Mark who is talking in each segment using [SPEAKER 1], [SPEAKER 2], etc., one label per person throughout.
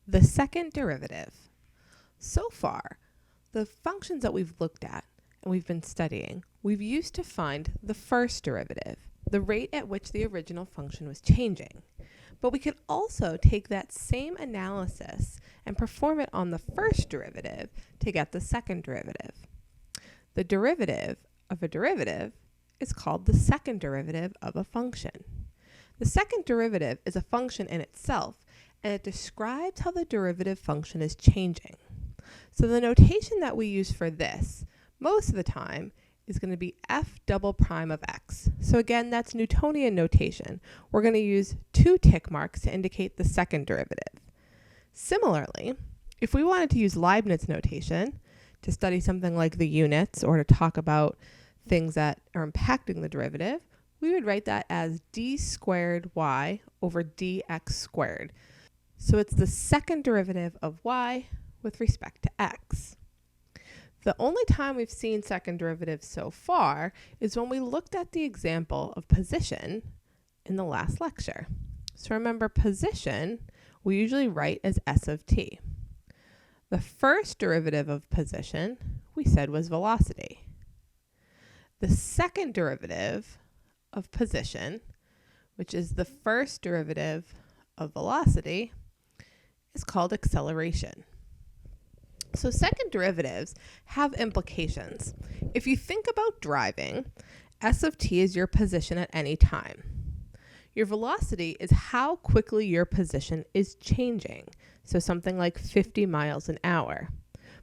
[SPEAKER 1] The second derivative. So far, the functions that we've looked at and we've been studying, we've used to find the first derivative, the rate at which the original function was changing. But we could also take that same analysis and perform it on the first derivative to get the second derivative. The derivative of a derivative is called the second derivative of a function. The second derivative is a function in itself, and it describes how the derivative function is changing. So the notation that we use for this, most of the time, is going to be f double prime of x. So again, that's Newtonian notation. We're going to use 2 tick marks to indicate the second derivative. Similarly, if we wanted to use Leibniz notation to study something like the units or to talk about things that are impacting the derivative, we would write that as d squared y over dx squared. So it's the second derivative of y with respect to x. The only time we've seen second derivatives so far is when we looked at the example of position in the last lecture. So remember, position we usually write as s of t. The first derivative of position we said was velocity. The second derivative of position, which is the first derivative of velocity, is called acceleration. So second derivatives have implications. If you think about driving, s of t is your position at any time. Your velocity is how quickly your position is changing, so something like 50 miles an hour.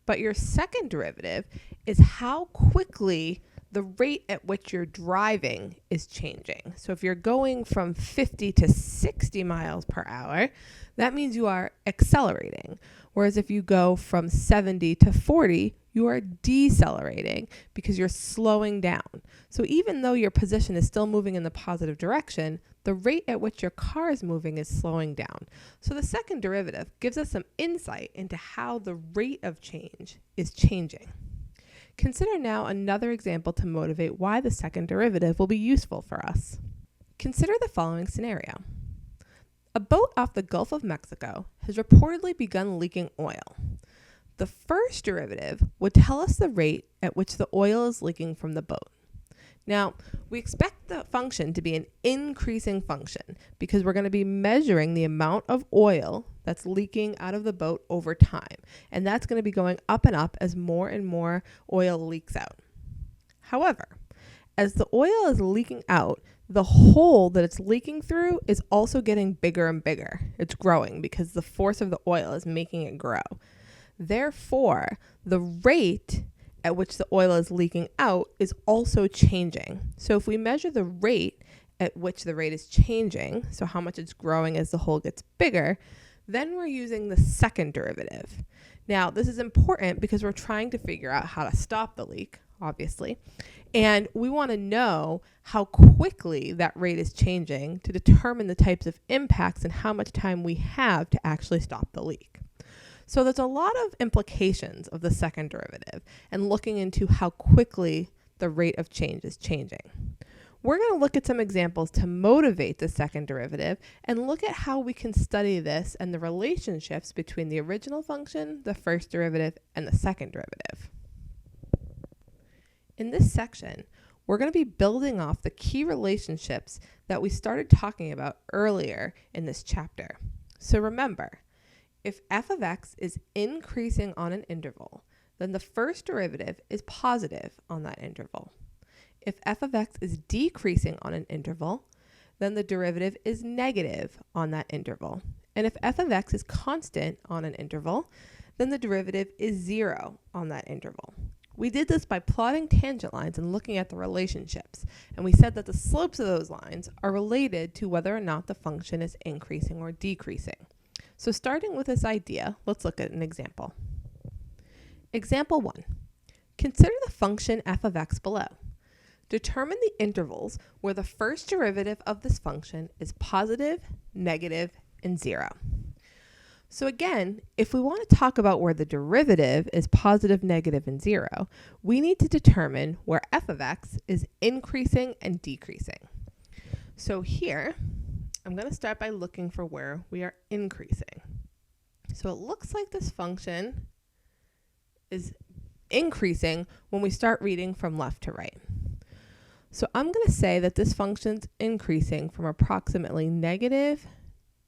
[SPEAKER 1] But your second derivative is how quickly the rate at which you're driving is changing. So if you're going from 50 to 60 miles per hour, that means you are accelerating. Whereas if you go from 70 to 40, you are decelerating because you're slowing down. So even though your position is still moving in the positive direction, the rate at which your car is moving is slowing down. So the second derivative gives us some insight into how the rate of change is changing. Consider now another example to motivate why the second derivative will be useful for us. Consider the following scenario. A boat off the Gulf of Mexico has reportedly begun leaking oil. The first derivative would tell us the rate at which the oil is leaking from the boat. Now, we expect the function to be an increasing function because we're going to be measuring the amount of oil that's leaking out of the boat over time. And that's going to be going up and up as more and more oil leaks out. However, as the oil is leaking out, the hole that it's leaking through is also getting bigger and bigger. It's growing because the force of the oil is making it grow. Therefore, the rate at which the oil is leaking out is also changing. So if we measure the rate at which the rate is changing, so how much it's growing as the hole gets bigger, then we're using the second derivative. Now, this is important because we're trying to figure out how to stop the leak, obviously. And we want to know how quickly that rate is changing to determine the types of impacts and how much time we have to actually stop the leak. So there's a lot of implications of the second derivative and looking into how quickly the rate of change is changing. We're going to look at some examples to motivate the second derivative and look at how we can study this and the relationships between the original function, the first derivative, and the second derivative. In this section, we're going to be building off the key relationships that we started talking about earlier in this chapter. So remember, if f of x is increasing on an interval, then the first derivative is positive on that interval. If f of x is decreasing on an interval, then the derivative is negative on that interval. And if f of x is constant on an interval, then the derivative is 0 on that interval. We did this by plotting tangent lines and looking at the relationships, and we said that the slopes of those lines are related to whether or not the function is increasing or decreasing. So starting with this idea, let's look at an example. Example 1. Consider the function f of x below. Determine the intervals where the first derivative of this function is positive, negative, and 0. So again, if we want to talk about where the derivative is positive, negative, and 0, we need to determine where f of x is increasing and decreasing. So here, I'm going to start by looking for where we are increasing. So it looks like this function is increasing when we start reading from left to right. So I'm going to say that this function's increasing from approximately negative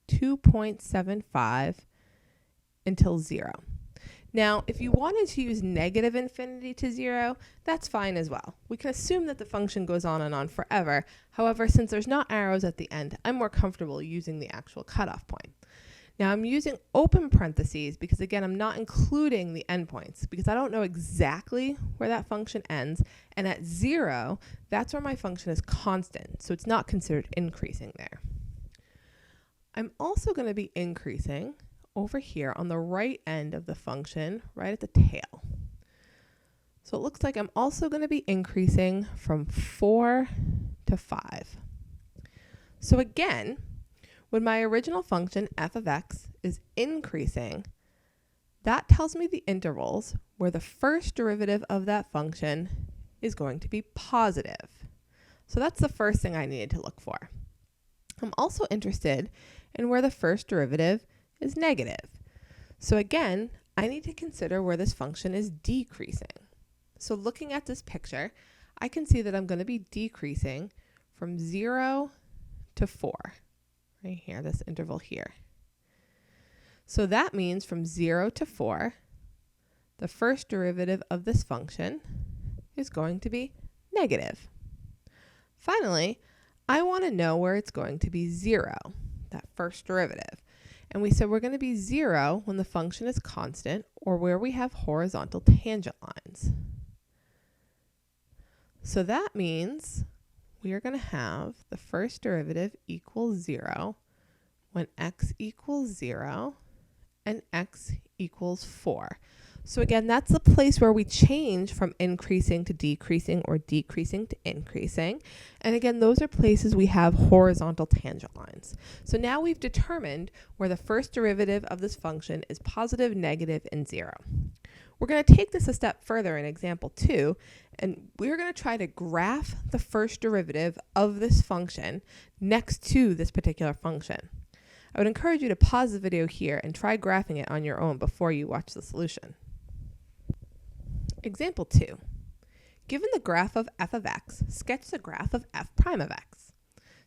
[SPEAKER 1] 2.75 until 0. Now, if you wanted to use negative infinity to 0, that's fine as well. We can assume that the function goes on and on forever. However, since there's not arrows at the end, I'm more comfortable using the actual cutoff point. Now, I'm using open parentheses because, again, I'm not including the endpoints because I don't know exactly where that function ends. And at 0, that's where my function is constant, so it's not considered increasing there. I'm also going to be increasing over here on the right end of the function, right at the tail. So it looks like I'm also going to be increasing from 4 to 5. So again, when my original function f of x is increasing, that tells me the intervals where the first derivative of that function is going to be positive. So that's the first thing I needed to look for. I'm also interested in where the first derivative is negative. So again, I need to consider where this function is decreasing. So looking at this picture, I can see that I'm going to be decreasing from 0 to 4, right here, this interval here. So that means from 0 to 4, the first derivative of this function is going to be negative. Finally, I want to know where it's going to be 0, that first derivative. And we said we're going to be 0 when the function is constant or where we have horizontal tangent lines. So that means we are going to have the first derivative equals 0 when x equals 0 and x equals 4. So again, that's the place where we change from increasing to decreasing or decreasing to increasing. And again, those are places we have horizontal tangent lines. So now we've determined where the first derivative of this function is positive, negative, and 0. We're going to take this a step further in example 2, and we're going to try to graph the first derivative of this function next to this particular function. I would encourage you to pause the video here and try graphing it on your own before you watch the solution. Example 2. Given the graph of f of x, sketch the graph of f prime of x.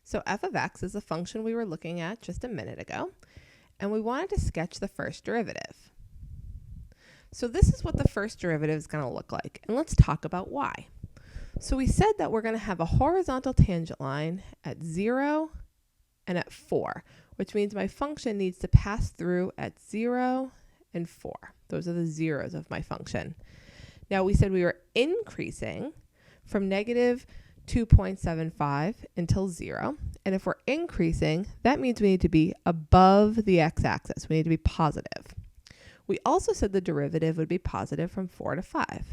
[SPEAKER 1] So f of x is the function we were looking at just a minute ago, and we wanted to sketch the first derivative. So this is what the first derivative is going to look like, and let's talk about why. So we said that we're going to have a horizontal tangent line at 0 and at 4, which means my function needs to pass through at 0 and 4. Those are the zeros of my function. Now we said we were increasing from negative 2.75 until 0. And if we're increasing, that means we need to be above the x-axis. We need to be positive. We also said the derivative would be positive from 4 to 5.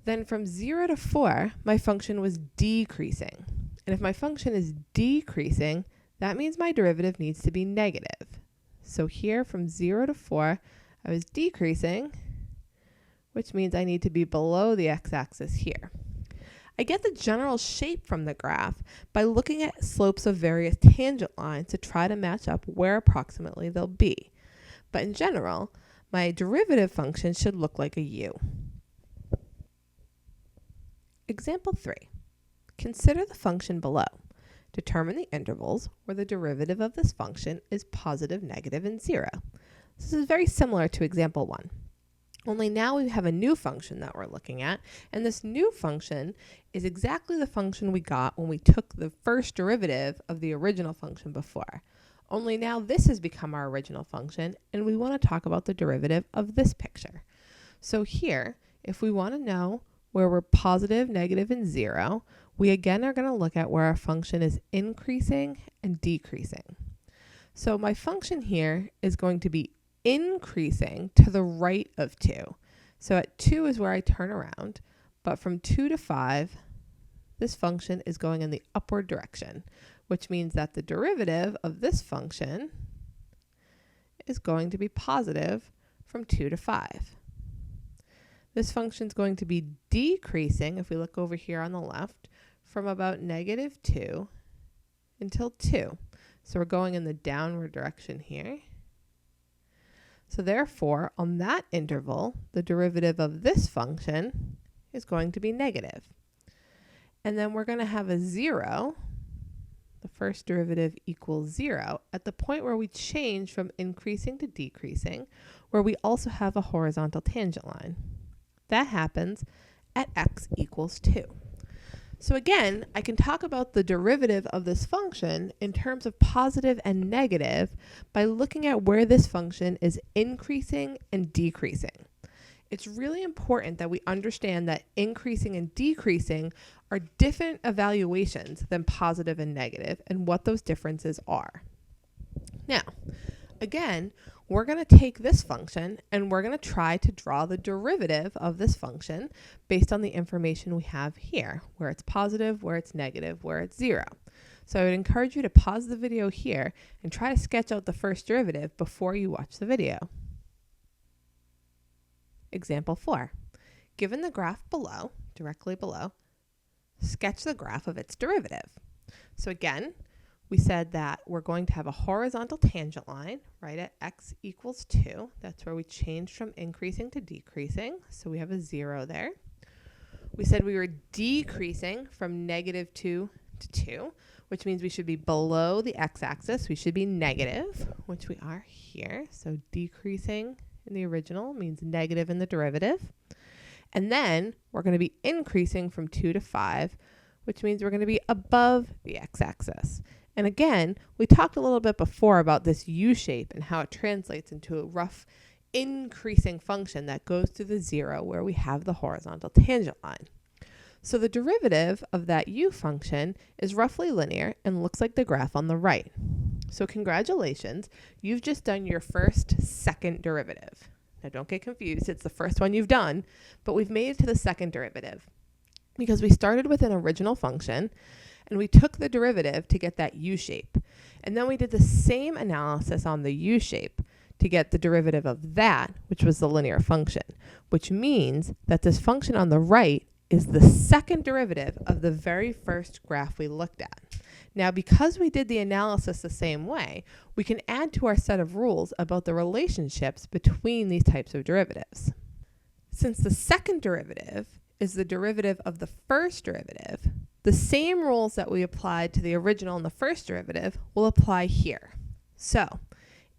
[SPEAKER 1] Then from 0 to 4, my function was decreasing. And if my function is decreasing, that means my derivative needs to be negative. So here from 0 to 4, I was decreasing, which means I need to be below the x-axis here. I get the general shape from the graph by looking at slopes of various tangent lines to try to match up where approximately they'll be. But in general, my derivative function should look like a u. Example 3. Consider the function below. Determine the intervals where the derivative of this function is positive, negative, and 0. This is very similar to example 1. Only now we have a new function that we're looking at, and this new function is exactly the function we got when we took the first derivative of the original function before. Only now this has become our original function, and we want to talk about the derivative of this picture. So here, if we want to know where we're positive, negative, and 0, we again are going to look at where our function is increasing and decreasing. So my function here is going to be increasing to the right of 2. So at 2 is where I turn around, but from 2 to 5, this function is going in the upward direction, which means that the derivative of this function is going to be positive from 2 to 5. This function is going to be decreasing, if we look over here on the left, from about negative 2 until 2. So we're going in the downward direction here. So therefore, on that interval, the derivative of this function is going to be negative. And then we're going to have a 0, the first derivative equals 0, at the point where we change from increasing to decreasing, where we also have a horizontal tangent line. That happens at x equals 2. So again, I can talk about the derivative of this function in terms of positive and negative by looking at where this function is increasing and decreasing. It's really important that we understand that increasing and decreasing are different evaluations than positive and negative, and what those differences are. Now, again, we're going to take this function and we're going to try to draw the derivative of this function based on the information we have here, where it's positive, where it's negative, where it's 0. So I would encourage you to pause the video here and try to sketch out the first derivative before you watch the video. Example 4. Given the graph below, directly below, sketch the graph of its derivative. So again, we said that we're going to have a horizontal tangent line right at x equals 2. That's where we changed from increasing to decreasing. So we have a 0 there. We said we were decreasing from -2 to 2, which means we should be below the x-axis. We should be negative, which we are here. So decreasing in the original means negative in the derivative. And then we're going to be increasing from 2 to 5, which means we're going to be above the x-axis. And again, we talked a little bit before about this U-shape and how it translates into a rough increasing function that goes to the 0 where we have the horizontal tangent line. So the derivative of that U function is roughly linear and looks like the graph on the right. So congratulations, you've just done your first second derivative. Now don't get confused, it's the first one you've done, but we've made it to the second derivative because we started with an original function and we took the derivative to get that U shape. And then we did the same analysis on the U shape to get the derivative of that, which was the linear function, which means that this function on the right is the second derivative of the very first graph we looked at. Now, because we did the analysis the same way, we can add to our set of rules about the relationships between these types of derivatives. Since the second derivative is the derivative of the first derivative, the same rules that we applied to the original and the first derivative will apply here. So,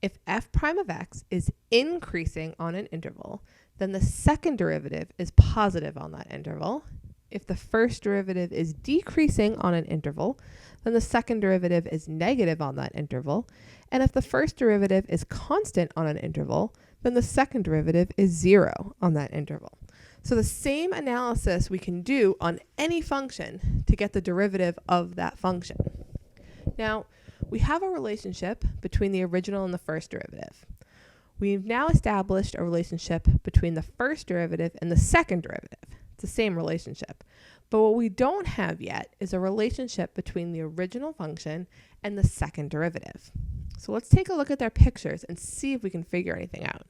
[SPEAKER 1] if f prime of x is increasing on an interval, then the second derivative is positive on that interval. If the first derivative is decreasing on an interval, then the second derivative is negative on that interval. And if the first derivative is constant on an interval, then the second derivative is 0 on that interval. So the same analysis we can do on any function to get the derivative of that function. Now, we have a relationship between the original and the first derivative. We've now established a relationship between the first derivative and the second derivative. It's the same relationship. But what we don't have yet is a relationship between the original function and the second derivative. So let's take a look at their pictures and see if we can figure anything out.